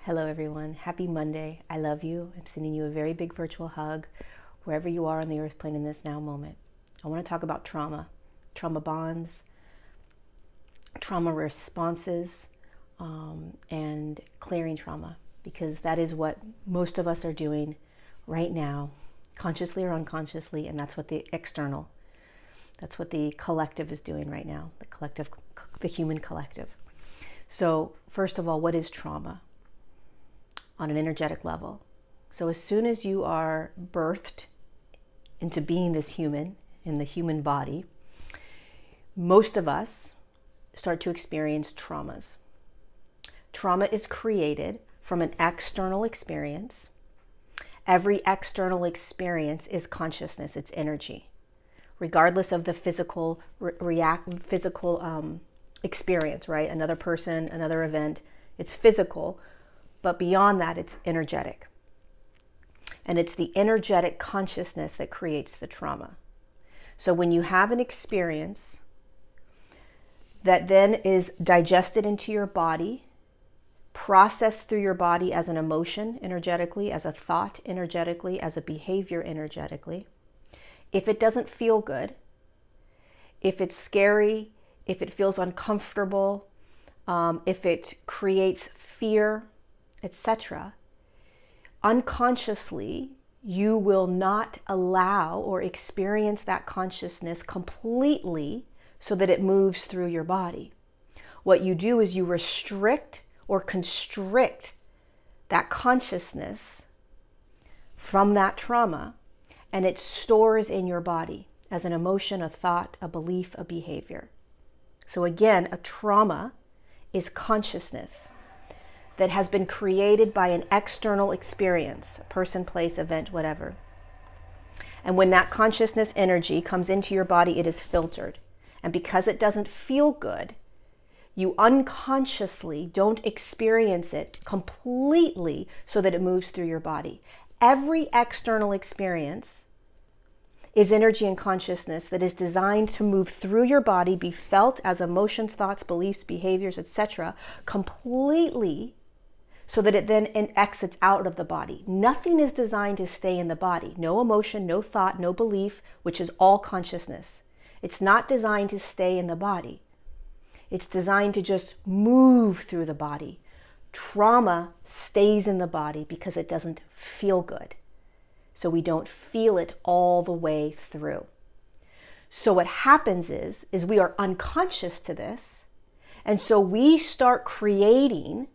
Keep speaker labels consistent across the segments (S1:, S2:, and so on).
S1: Hello everyone, happy Monday. I love you. I'm sending you a very big virtual hug wherever you are on the earth plane in this now moment. I want to talk about trauma bonds, trauma responses, and clearing trauma, because that is what most of us are doing right now, consciously or unconsciously, and that's what the collective is doing right now, the human collective. So first of all, what is trauma? On an energetic level. So as soon as you are birthed into being this human in the human body, most of us start to experience traumas. Trauma is created from an external experience. Every external experience is consciousness, it's energy, regardless of the physical experience, right? Another person, another event, it's physical. But beyond that, it's energetic. And it's the energetic consciousness that creates the trauma. So when you have an experience that then is digested into your body, processed through your body as an emotion energetically, as a thought energetically, as a behavior energetically, if it doesn't feel good, if it's scary, if it feels uncomfortable, if it creates fear, etc., unconsciously, you will not allow or experience that consciousness completely so that it moves through your body. What you do is you restrict or constrict that consciousness from that trauma, and it stores in your body as an emotion, a thought, a belief, a behavior. So again, a trauma is consciousness that has been created by an external experience, person, place, event, whatever. And when that consciousness energy comes into your body, it is filtered. And because it doesn't feel good, you unconsciously don't experience it completely so that it moves through your body. Every external experience is energy and consciousness that is designed to move through your body, be felt as emotions, thoughts, beliefs, behaviors, etc., completely, so that it then exits out of the body. Nothing is designed to stay in the body. No emotion, no thought, no belief, which is all consciousness. It's not designed to stay in the body. It's designed to just move through the body. Trauma stays in the body because it doesn't feel good. So we don't feel it all the way through. So what happens is we are unconscious to this, and so we start creating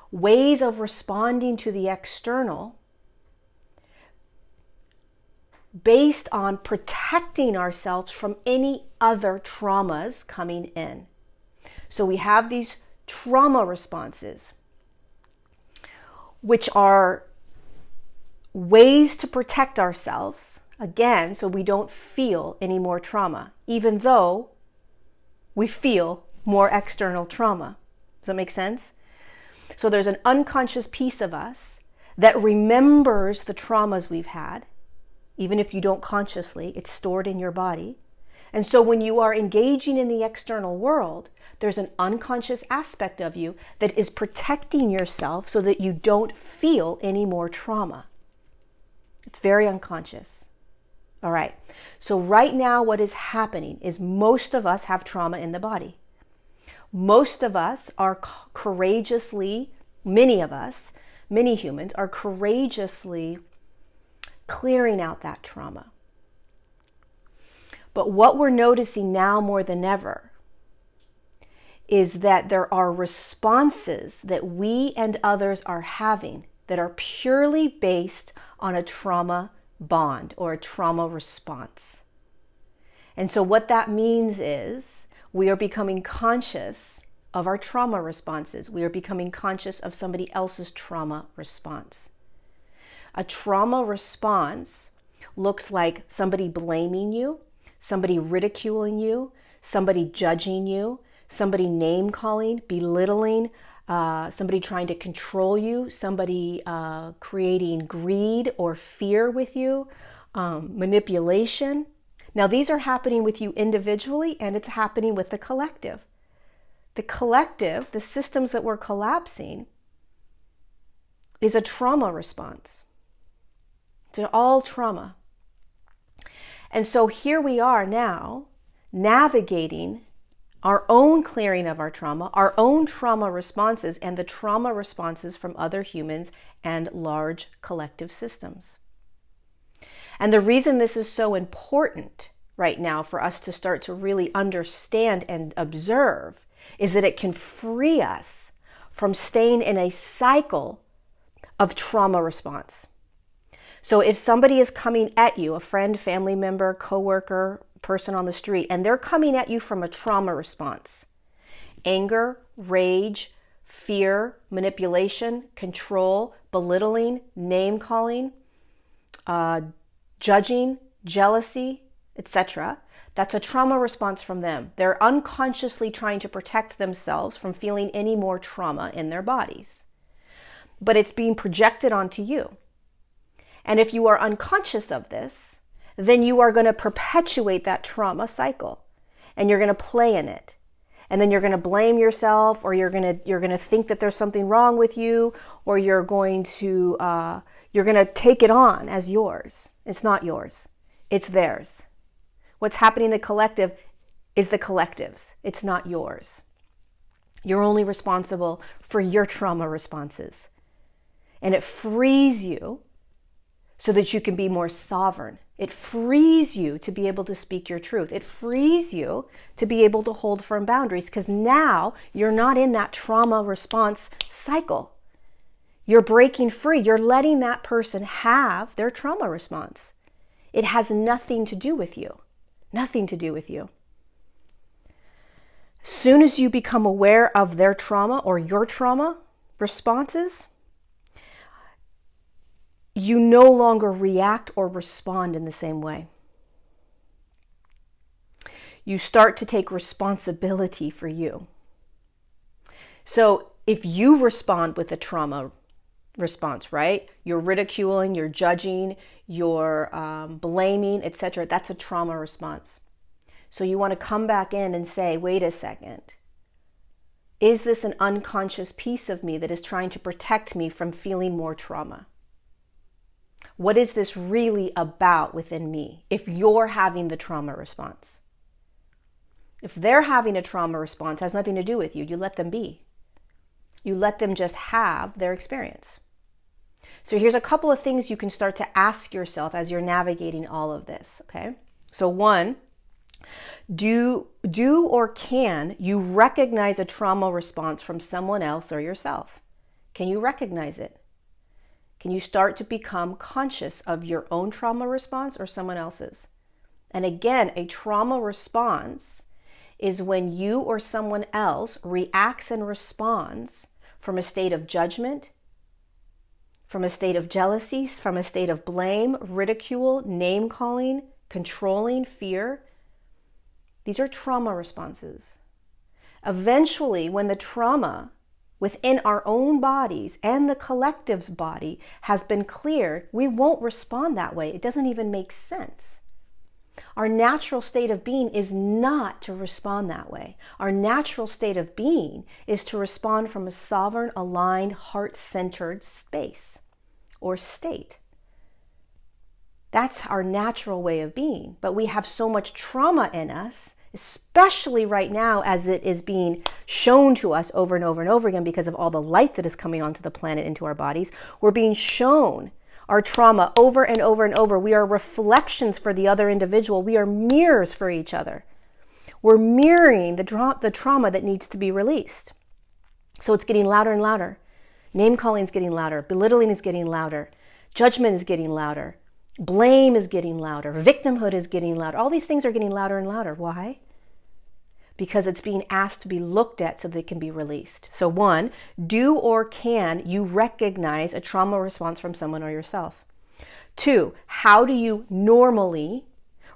S1: ways of responding to the external based on protecting ourselves from any other traumas coming in. So we have these trauma responses, which are ways to protect ourselves, again, so we don't feel any more trauma, even though we feel more external trauma. Does that make sense? So there's an unconscious piece of us that remembers the traumas we've had, even if you don't consciously, it's stored in your body. And so when you are engaging in the external world, there's an unconscious aspect of you that is protecting yourself so that you don't feel any more trauma. It's very unconscious. All right. So right now what is happening is most of us have trauma in the body. Most of us are courageously, many humans are courageously clearing out that trauma. But what we're noticing now more than ever is that there are responses that we and others are having that are purely based on a trauma bond or a trauma response. And so what that means is we are becoming conscious of our trauma responses. We are becoming conscious of somebody else's trauma response. A trauma response looks like somebody blaming you, somebody ridiculing you, somebody judging you, somebody name calling, belittling, somebody trying to control you, somebody creating greed or fear with you, manipulation. Now, these are happening with you individually, and it's happening with the collective. The collective, the systems that we're collapsing, is a trauma response. It's all trauma. And so here we are now navigating our own clearing of our own trauma responses, and the trauma responses from other humans and large collective systems. And the reason this is so important right now for us to start to really understand and observe is that it can free us from staying in a cycle of trauma response. So if somebody is coming at you, a friend, family member, coworker, person on the street, and they're coming at you from a trauma response, anger, rage, fear, manipulation, control, belittling, name calling, judging, jealousy, etc., that's a trauma response from them. They're unconsciously trying to protect themselves from feeling any more trauma in their bodies. But it's being projected onto you. And if you are unconscious of this, then you are going to perpetuate that trauma cycle, and you're going to play in it. And then you're going to blame yourself, or you're going to think that there's something wrong with you, or you're going to take it on as yours. It's not yours. It's theirs. What's happening in the collective is the collective's. It's not yours. You're only responsible for your trauma responses. And it frees you so that you can be more sovereign. It frees you to be able to speak your truth. It frees you to be able to hold firm boundaries, because now you're not in that trauma response cycle. You're breaking free. You're letting that person have their trauma response. It has nothing to do with you. Nothing to do with you. Soon as you become aware of their trauma or your trauma responses, you no longer react or respond in the same way. You start to take responsibility for you. So if you respond with a trauma response, right? You're ridiculing, you're judging, you're blaming, etc. That's a trauma response. So you want to come back in and say, wait a second. Is this an unconscious piece of me that is trying to protect me from feeling more trauma? What is this really about within me if you're having the trauma response? If they're having a trauma response, it has nothing to do with you. You let them be. You let them just have their experience. So here's a couple of things you can start to ask yourself as you're navigating all of this, okay? So one, do or can you recognize a trauma response from someone else or yourself? Can you recognize it? Can you start to become conscious of your own trauma response or someone else's? And again, a trauma response is when you or someone else reacts and responds from a state of judgment, from a state of jealousy, from a state of blame, ridicule, name calling, controlling, fear. These are trauma responses. Eventually, when the trauma within our own bodies and the collective's body has been cleared, we won't respond that way. It doesn't even make sense. Our natural state of being is not to respond that way. Our natural state of being is to respond from a sovereign, aligned, heart-centered space or state. That's our natural way of being. But we have so much trauma in us, especially right now as it is being shown to us over and over and over again because of all the light that is coming onto the planet, into our bodies. We're being shown our trauma over and over and over. We are reflections for the other individual. We are mirrors for each other. We're mirroring the trauma that needs to be released. So it's getting louder and louder. Name calling is getting louder. Belittling is getting louder. Judgment is getting louder. Blame is getting louder. Victimhood is getting louder. All these things are getting louder and louder. Why? Because it's being asked to be looked at so they can be released. So one, do or can you recognize a trauma response from someone or yourself? Two, how do you normally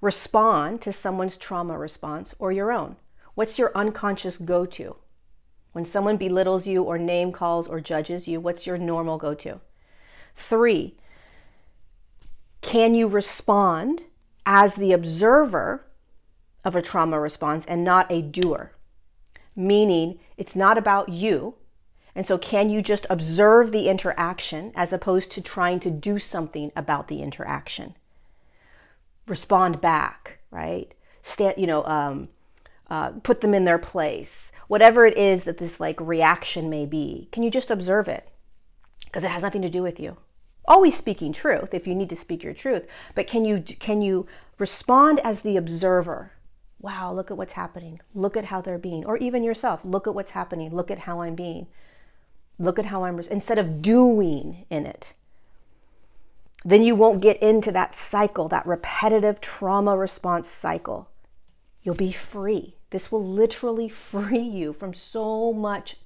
S1: respond to someone's trauma response or your own? What's your unconscious go-to? When someone belittles you or name calls or judges you, what's your normal go-to? Three, can you respond as the observer of a trauma response and not a doer? Meaning it's not about you. And so can you just observe the interaction as opposed to trying to do something about the interaction? Respond back, right? Put them in their place. Whatever it is that this like reaction may be, can you just observe it? Because it has nothing to do with you. Always speaking truth if you need to speak your truth, but can you respond as the observer? Wow, look at what's happening. Look at how they're being. Or even yourself, look at what's happening. Look at how I'm being. Look at how instead of doing in it. Then you won't get into that cycle, that repetitive trauma response cycle. You'll be free. This will literally free you from so much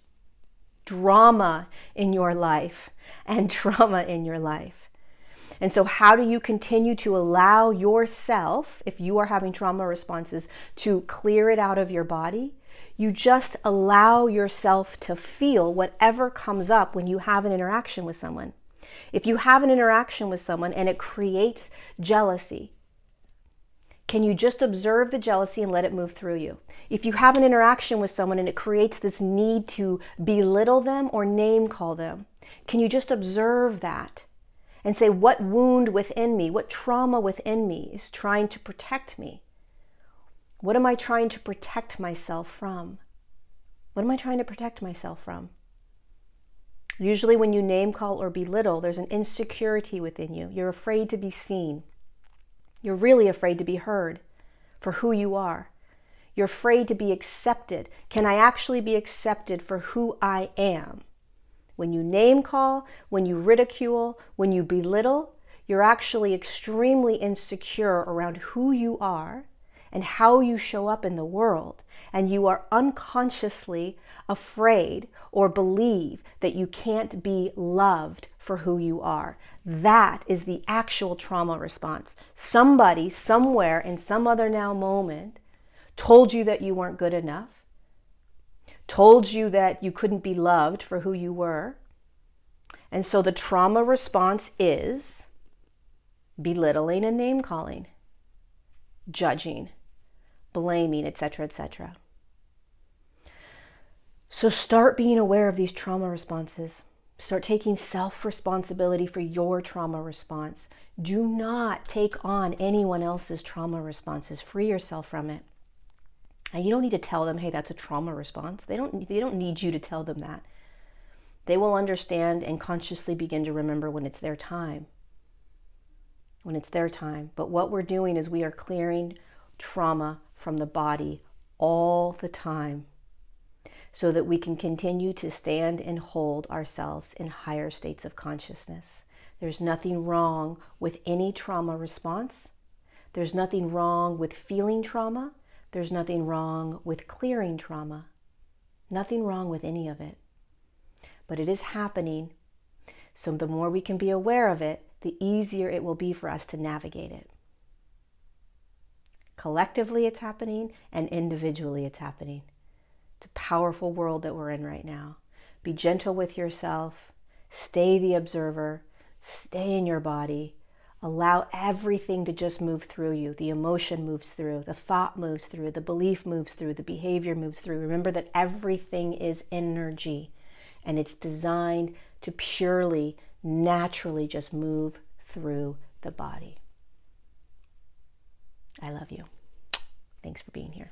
S1: drama in your life and trauma in your life. And so how do you continue to allow yourself, if you are having trauma responses, to clear it out of your body? You just allow yourself to feel whatever comes up when you have an interaction with someone. If you have an interaction with someone and it creates jealousy, can you just observe the jealousy and let it move through you? If you have an interaction with someone and it creates this need to belittle them or name call them, can you just observe that and say, what wound within me, what trauma within me is trying to protect me? What am I trying to protect myself from? What am I trying to protect myself from? Usually when you name call or belittle, there's an insecurity within you. You're afraid to be seen. You're really afraid to be heard for who you are. You're afraid to be accepted. Can I actually be accepted for who I am? When you name call, when you ridicule, when you belittle, you're actually extremely insecure around who you are and how you show up in the world. And you are unconsciously afraid or believe that you can't be loved for who you are. That is the actual trauma response. Somebody, somewhere, in some other now moment, told you that you weren't good enough, told you that you couldn't be loved for who you were. And so the trauma response is belittling and name calling, judging, blaming, etc., etc. So start being aware of these trauma responses. Start taking self-responsibility for your trauma response. Do not take on anyone else's trauma responses. Free yourself from it. And you don't need to tell them, hey, that's a trauma response. They don't need you to tell them that. They will understand and consciously begin to remember when it's their time. When it's their time. But what we're doing is we are clearing trauma from the body all the time, so that we can continue to stand and hold ourselves in higher states of consciousness. There's nothing wrong with any trauma response. There's nothing wrong with feeling trauma. There's nothing wrong with clearing trauma. Nothing wrong with any of it. But it is happening, so the more we can be aware of it, the easier it will be for us to navigate it. Collectively it's happening, and individually it's happening. It's a powerful world that we're in right now. Be gentle with yourself. Stay the observer. Stay in your body. Allow everything to just move through you. The emotion moves through. The thought moves through. The belief moves through. The behavior moves through. Remember that everything is energy, and it's designed to purely, naturally just move through the body. I love you. Thanks for being here.